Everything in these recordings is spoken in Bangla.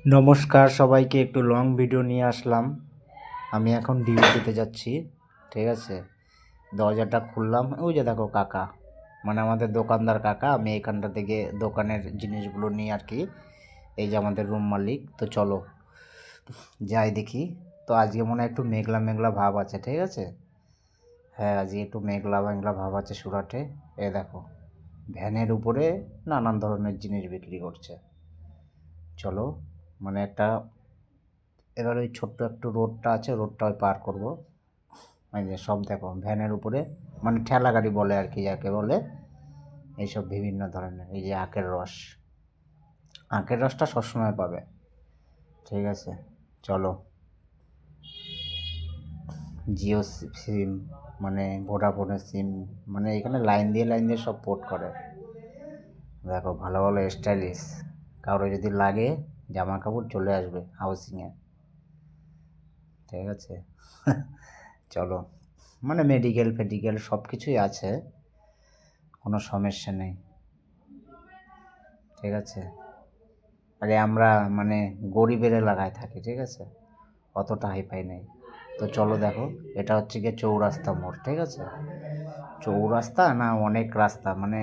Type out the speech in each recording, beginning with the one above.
নমস্কার সবাইকে, একটু লং ভিডিও নিয়ে আসলাম। আমি এখন ডিউটিতে যাচ্ছি, ঠিক আছে। দরজাটা খুললাম, ওই যে দেখো কাকা, মানে আমাদের দোকানদার কাকা। আমি এখানটা থেকে দোকানের জিনিসগুলো নিই আর কি। এই যে আমাদের রুম মালিক। তো চলো যাই দেখি। তো আজকে মনে হয় একটু মেঘলা মেঘলা ভাব আছে, ঠিক আছে। হ্যাঁ, আজকে একটু মেঘলা মেঘলা ভাব আছে সুরাটে। এ দেখো ভ্যানের উপরে নানান ধরনের জিনিস বিক্রি করছে। চলো, মানে একটা, এবার ওই ছোট্ট একটু রোডটা আছে, রোডটা ওই পার করবো। এই যে সব দেখো ভ্যানের উপরে, মানে ঠেলা গাড়ি বলে আর কি যাকে বলে, এইসব বিভিন্ন ধরনের। এই যে আখের রস, আখের রসটা সবসময় পাবে, ঠিক আছে। চলো, জিও সিম, মানে ভোডাফোনের সিম, মানে এখানে লাইন দিয়ে সব পোর্ট করে। দেখো ভালো ভালো স্টাইলিশ, কারো যদি লাগে জামা কাপড় চলে আসবে হাউসিংয়ে, ঠিক আছে। চলো, মানে মেডিকেল ফেডিকেল সব কিছুই আছে, কোনো সমস্যা নেই, ঠিক আছে। আরে আমরা মানে গরিবের এলাকায় থাকি, ঠিক আছে, অতটা হাইফাই নেই। তো চলো দেখো, এটা হচ্ছে গিয়ে চৌরাস্তা মোড়, ঠিক আছে। চৌরাস্তা না, অনেক রাস্তা, মানে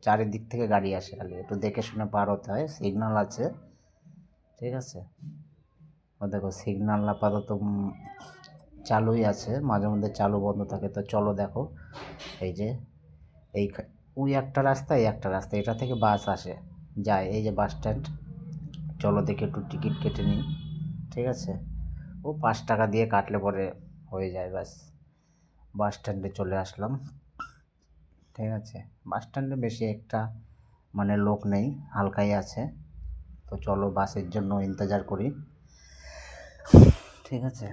চারিদিক থেকে গাড়ি আসে, খালি একটু দেখে শুনে পার হতে হয়। সিগন্যাল আছে, ঠিক আছে। ও দেখো সিগন্যাল আপাতত চালুই আছে, মাঝে মধ্যে চালু বন্ধ থাকে। তো চলো দেখো, এই যে এই ওই একটা রাস্তা, এই একটা রাস্তা, এটা থেকে বাস আসে যায়, এই যে বাস স্ট্যান্ড। চলো দেখে একটু টিকিট কেটে নিই, ঠিক আছে। ও 5 টাকা দিয়ে কাটলে পরে হয়ে যায়, ব্যাস। বাস স্ট্যান্ডে চলে আসলাম, ঠিক আছে। বাস স্ট্যান্ডে বেশি একটা মানে লোক নেই, হালকাই আছে। তো চলো বাসের জন্য ইন্তজার করি, ঠিক আছে।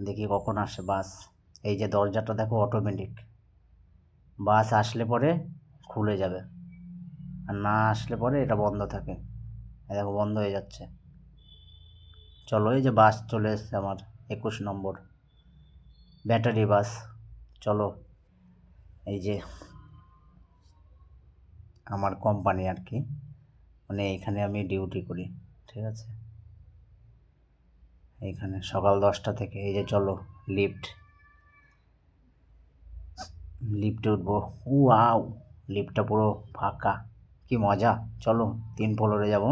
দেখি কখন আসে বাস। এই যে দরজাটা দেখো অটোমেটিক, বাস আসলে পরে খুলে যাবে, আর না আসলে পরে এটা বন্ধ থাকে। এই দেখো বন্ধ হয়ে যাচ্ছে। চলো, এই যে বাস চলে এসছে আমার, 21 নম্বর ব্যাটারি বাস। চলো, এই যে আমার কোম্পানি আর কি, মানে এখানে আমি ডিউটি করি, ঠিক আছে। এইখানে সকাল 10টা থেকে। এই যে চলো লিফটে উঠবো। আও, লিফটটা পুরো ফাঁকা, কি মজা। চলো 3 ফ্লোরে যাব।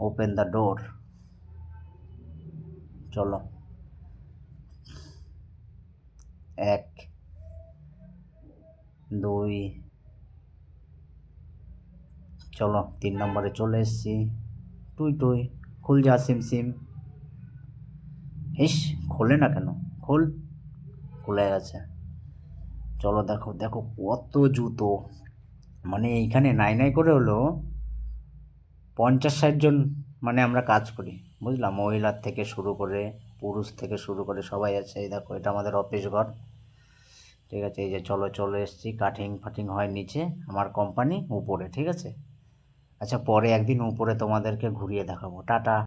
Open the door. চলো 1 2, চলো 3 নম্বরে চলে এসেছি। টুই টুই, খুল যা সিম সিম। ইস, খোলে না কেন, খোল। খুলে গেছে। চলো দেখো দেখো কত জুতো, মানে এইখানে নাই নাই করে হলো 50-60 জন, মানে আমরা কাজ করি, বুঝলাম। মহিলার থেকে শুরু করে পুরুষ থেকে শুরু করে সবাই আছে। এই দেখো এটা আমাদের অফিস ঘর, ঠিক আছে। এই যে চলো চলে এসেছি। কাটিং ফাটিং হয় নিচে, আমার কোম্পানি উপরে, ঠিক আছে। আচ্ছা, পরে একদিন উপরে তোমাদেরকে ঘুরিয়ে দেখাবো। টাটা।